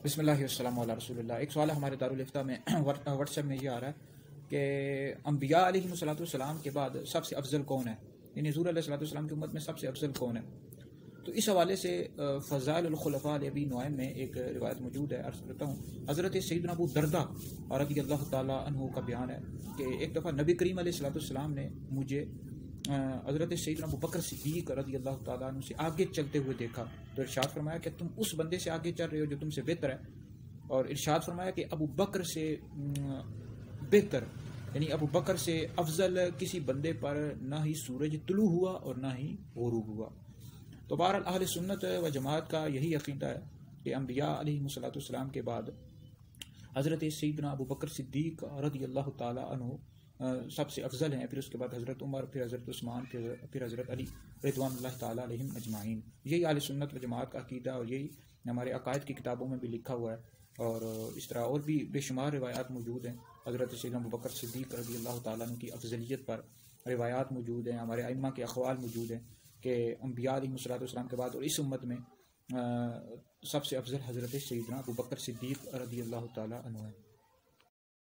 بسم اللہ والسلام علی رسول اللہ۔ ایک سوال ہے ہمارے دارالفتہ میں واٹس ایپ میں یہ آ رہا ہے کہ انبیاء علیہ الصلوۃ والسلام کے بعد سب سے افضل کون ہے، یعنی حضور علیہ الصلوۃ والسلام کی امت میں سب سے افضل کون ہے؟ تو اس حوالے سے فضائل الخلفاء ابی نعیم میں ایک روایت موجود ہے، عرض کرتا ہوں۔ حضرت سیدنا ابو دردہ رضی اللہ تعالیٰ عنہ کا بیان ہے کہ ایک دفعہ نبی کریم علیہ الصلوۃ والسلام نے مجھے حضرت سیدنا ابو بکر صدیق رضی اللہ تعالیٰ عنہ سے آگے چلتے ہوئے دیکھا، تو ارشاد فرمایا کہ تم اس بندے سے آگے چل رہے ہو جو تم سے بہتر ہے، اور ارشاد فرمایا کہ ابو بکر سے بہتر، یعنی ابو بکر سے افضل کسی بندے پر نہ ہی سورج طلوع ہوا اور نہ ہی غروب ہوا۔ تو بہرحال اہل سنت و جماعت کا یہی عقیدہ ہے کہ انبیاء علیہ الصلوۃ والسلام کے بعد حضرت سیدنا ابو بکر صدیق رضی اللہ تعالیٰ عنہ سب سے افضل ہیں، پھر اس کے بعد حضرت عمر، پھر حضرت عثمان، پھر حضرت علی رضوان اللہ تعالیٰ علیہم اجمعین۔ یہی اہل سنت و جماعت کا عقیدہ اور یہی ہمارے عقائد کی کتابوں میں بھی لکھا ہوا ہے، اور اس طرح اور بھی بے شمار روایات موجود ہیں۔ حضرت سیدنا ابو بکر صدیق رضی اللہ تعالیٰ عنہ کی افضلیت پر روایات موجود ہیں، ہمارے ائمہ کے اقوال موجود ہیں کہ انبیاء علیہ الصلوۃ والسلام کے بعد اور اس امت میں سب سے افضل حضرت سیدنا ابو بکر صدیق رضی اللہ تعالیٰ عنہ ہے۔